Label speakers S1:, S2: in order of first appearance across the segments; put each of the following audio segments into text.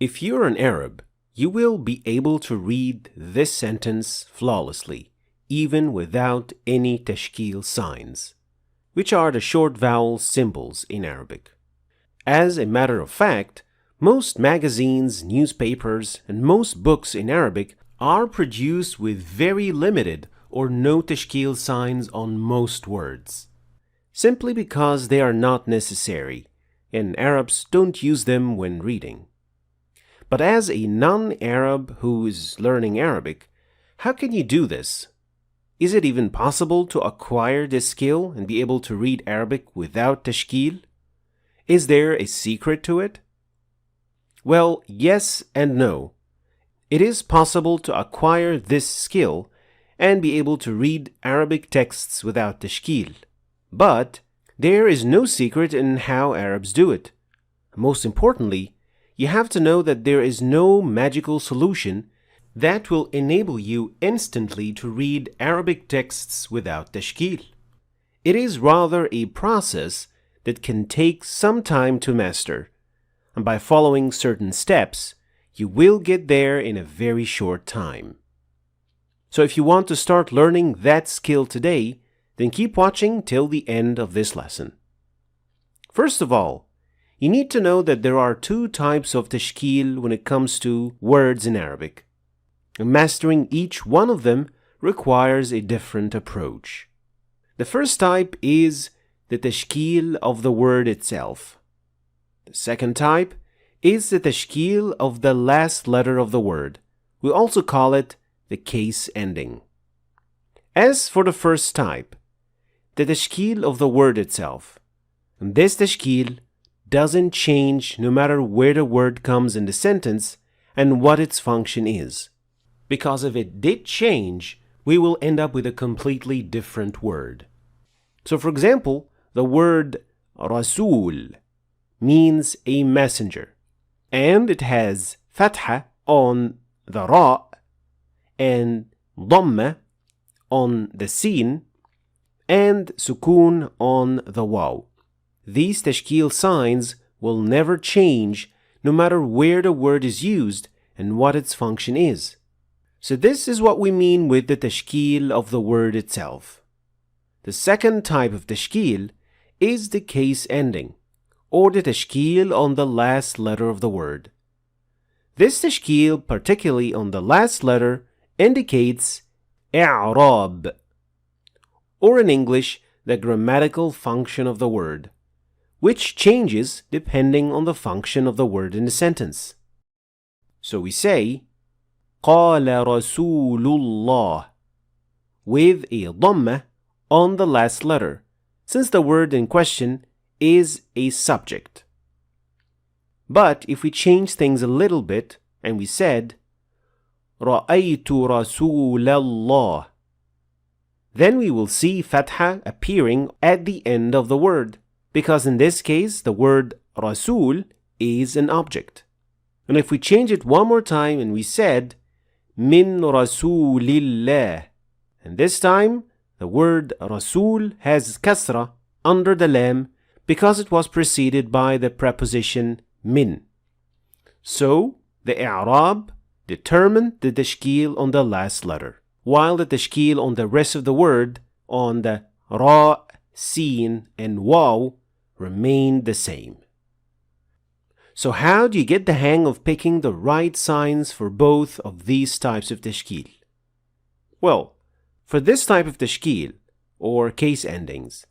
S1: If you're an Arab, you will be able to read this sentence flawlessly, even without any tashkeel signs, which are the short vowel symbols in Arabic. As a matter of fact, most magazines, newspapers, and most books in Arabic are produced with very limited or no tashkeel signs on most words, simply because they are not necessary, and Arabs don't use them when reading. But as a non-Arab who is learning Arabic, how can you do this? Is it even possible to acquire this skill and be able to read Arabic without tashkeel? Is there a secret to it? Well, yes and no. It is possible to acquire this skill and be able to read Arabic texts without tashkeel. But there is no secret in how Arabs do it. Most importantly, you have to know that there is no magical solution that will enable you instantly to read Arabic texts without tashkeel. It is rather a process that can take some time to master, and by following certain steps, you will get there in a very short time. So if you want to start learning that skill today, then keep watching till the end of this lesson. First of all, you need to know that there are two types of tashkeel when it comes to words in Arabic. And mastering each one of them requires a different approach. The first type is the tashkeel of the word itself. The second type is the tashkeel of the last letter of the word. We also call it the case ending. As for the first type, the tashkeel of the word itself, and this tashkeel doesn't change no matter where the word comes in the sentence and what its function is. Because if it did change, we will end up with a completely different word. So for example, the word Rasul means a messenger, and it has fatha on the ra and dhamma on the sin and sukun on the waw. These tashkeel signs will never change no matter where the word is used and what its function is. So this is what we mean with the tashkeel of the word itself. The second type of tashkeel is the case ending, or the tashkeel on the last letter of the word. This tashkeel, particularly on the last letter, indicates i'rab, or in English, the grammatical function of the word, which changes depending on the function of the word in the sentence. So we say, قال رسول الله, with a dhamma on the last letter, since the word in question is a subject. But if we change things a little bit and we said, رأيت رسول الله, then we will see fatha appearing at the end of the word, because in this case the word Rasul is an object. And if we change it one more time and we said min Rasulillah, and this time the word Rasul has kasra under the lam because it was preceded by the preposition min. So the i'rab determined the tashkeel on the last letter, while the tashkeel on the rest of the word on the ra, sin, and waw remained the same. So how do you get the hang of picking the right signs for both of these types of tashkeel? Well, for this type of tashkeel, or case endings,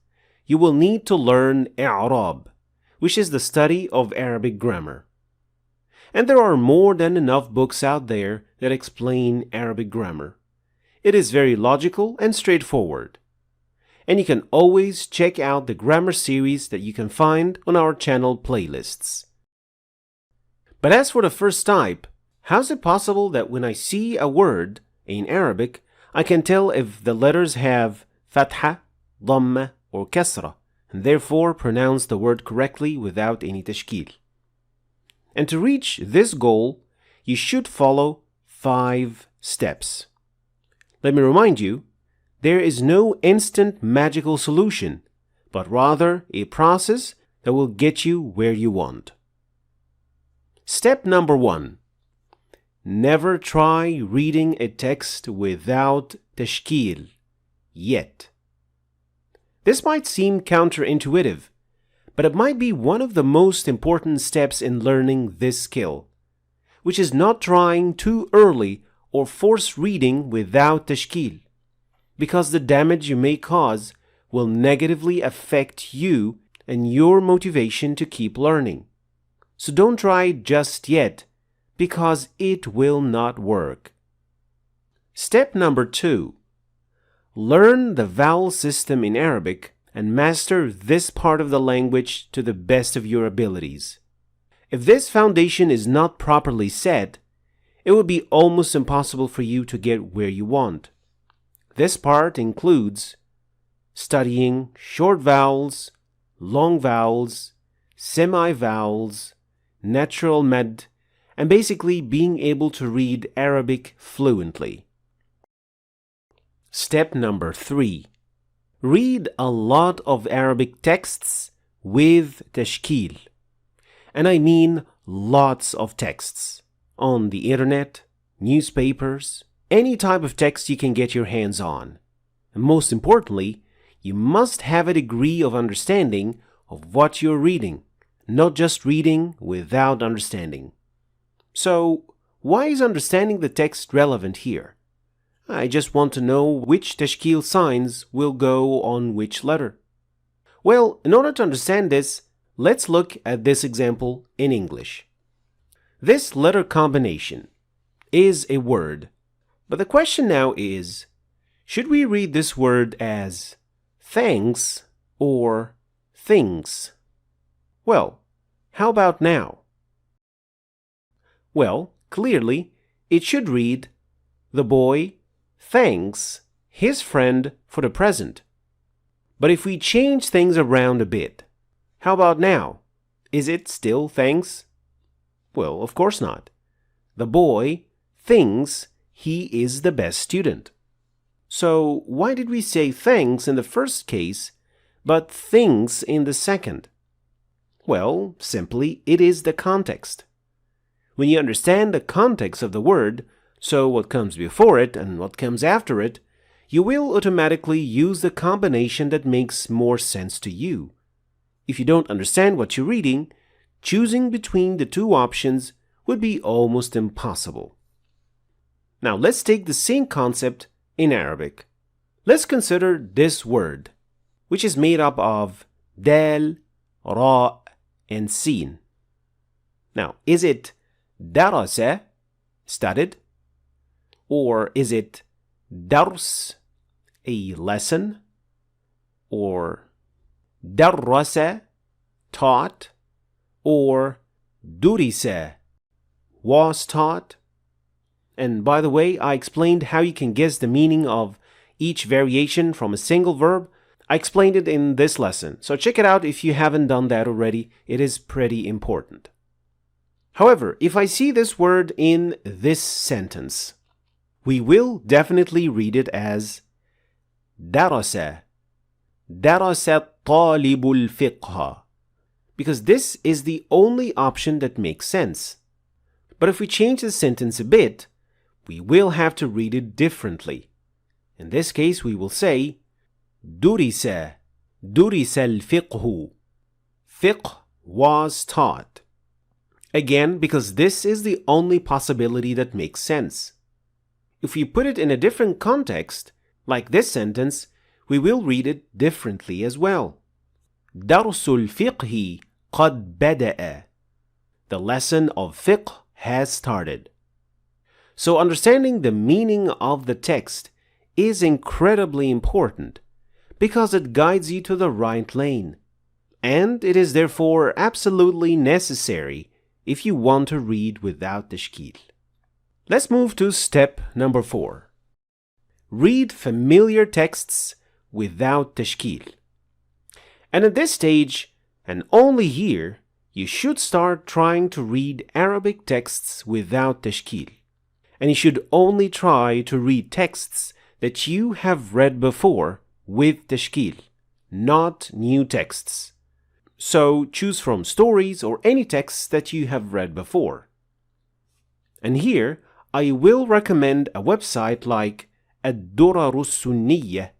S1: you will need to learn i'rab, which is the study of Arabic grammar. And there are more than enough books out there that explain Arabic grammar. It is very logical and straightforward. And you can always check out the grammar series that you can find on our channel playlists. But as for the first type, how is it possible that when I see a word in Arabic, I can tell if the letters have fatha, dhamma, or kasra, and therefore pronounce the word correctly without any tashkeel? And to reach this goal, you should follow 5 steps. Let me remind you, there is no instant magical solution, but rather a process that will get you where you want. Step number 1. Never try reading a text without tashkeel yet. This might seem counterintuitive, but it might be one of the most important steps in learning this skill, which is not trying too early or force reading without tashkeel, because the damage you may cause will negatively affect you and your motivation to keep learning. So don't try just yet, because it will not work. Step number 2. Learn the vowel system in Arabic and master this part of the language to the best of your abilities. If this foundation is not properly set, it will be almost impossible for you to get where you want. This part includes studying short vowels, long vowels, semi-vowels, natural mad, and basically being able to read Arabic fluently. Step number 3. Read a lot of Arabic texts with tashkeel. And I mean lots of texts. On the internet, newspapers, any type of text you can get your hands on. And most importantly, you must have a degree of understanding of what you're reading, not just reading without understanding. So, why is understanding the text relevant here? I just want to know which tashkeel signs will go on which letter. Well, in order to understand this, let's look at this example in English. This letter combination is a word, but the question now is, should we read this word as thanks or things? Well, how about now? Well, clearly, it should read, the boy thanks his friend for the present. But if we change things around a bit, how about now? Is it still thanks? Well, of course not. The boy thinks he is the best student. So why did we say thanks in the first case, but things in the second? Well, simply, it is the context. When you understand the context of the word, so what comes before it and what comes after it, you will automatically use the combination that makes more sense to you. If you don't understand what you're reading, choosing between the two options would be almost impossible. Now let's take the same concept in Arabic. Let's consider this word, which is made up of dal, ra, and sin. Now, is it darasa, studied? Or is it dars, a lesson? Or darrasa, taught? Or durisa, was taught? And by the way, I explained how you can guess the meaning of each variation from a single verb. I explained it in this lesson, so check it out if you haven't done that already. It is pretty important. However, if I see this word in this sentence, we will definitely read it as darasa, darasa talibul fiqha, because this is the only option that makes sense. But if we change the sentence a bit, we will have to read it differently. In this case, we will say durisa, durisa al-fiqhu, fiqh was taught. Again, because this is the only possibility that makes sense. If we put it in a different context, like this sentence, we will read it differently as well. درس الفقه قد بدأ. The lesson of fiqh has started. So understanding the meaning of the text is incredibly important because it guides you to the right lane. And it is therefore absolutely necessary if you want to read without tashkeel. Let's move to step number 4. Read familiar texts without tashkeel. And at this stage, and only here, you should start trying to read Arabic texts without tashkeel. And you should only try to read texts that you have read before with tashkeel, not new texts. So choose from stories or any texts that you have read before. And here, I will recommend a website like الدرر السنية,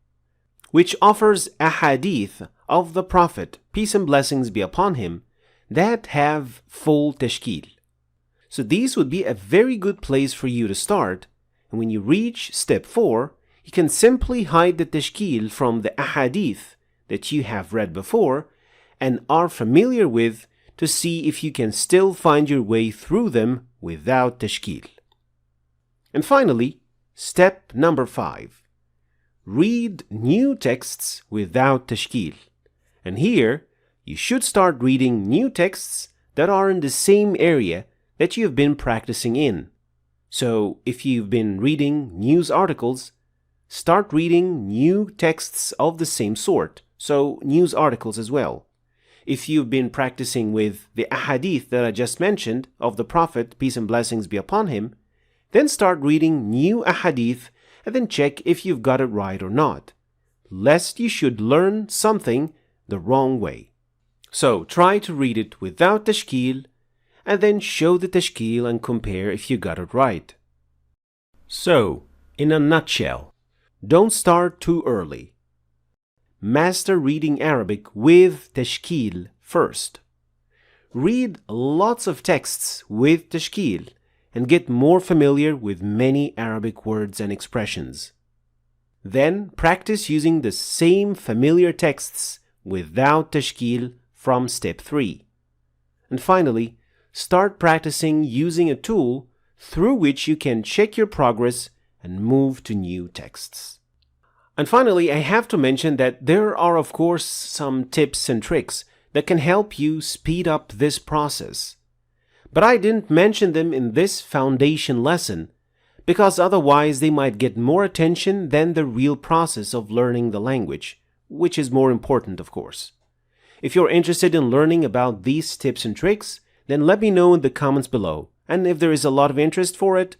S1: which offers ahadith of the Prophet, peace and blessings be upon him, that have full tashkeel. So these would be a very good place for you to start, and when you reach step 4, you can simply hide the tashkeel from the ahadith that you have read before and are familiar with to see if you can still find your way through them without tashkeel. And finally, step number 5. Read new texts without tashkeel. And here, you should start reading new texts that are in the same area that you've been practicing in. So, if you've been reading news articles, start reading new texts of the same sort, so news articles as well. If you've been practicing with the ahadith that I just mentioned of the Prophet, peace and blessings be upon him, then start reading new ahadith and then check if you've got it right or not, lest you should learn something the wrong way. So try to read it without tashkeel and then show the tashkeel and compare if you got it right. So, in a nutshell, don't start too early. Master reading Arabic with tashkeel first. Read lots of texts with tashkeel and get more familiar with many Arabic words and expressions. Then practice using the same familiar texts without tashkeel from step 3. And finally, start practicing using a tool through which you can check your progress and move to new texts. And finally, I have to mention that there are of course some tips and tricks that can help you speed up this process. But I didn't mention them in this foundation lesson because otherwise they might get more attention than the real process of learning the language, which is more important of course. If you're interested in learning about these tips and tricks, then let me know in the comments below, and if there is a lot of interest for it,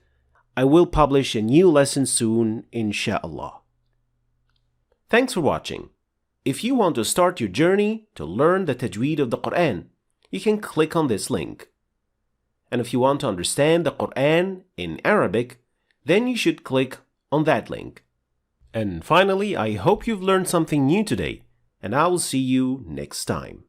S1: I will publish a new lesson soon, inshallah. Thanks for watching. If you want to start your journey to learn the tajweed of the Quran, you can click on this link. And if you want to understand the Quran in Arabic, then you should click on that link. And finally, I hope you've learned something new today, and I will see you next time.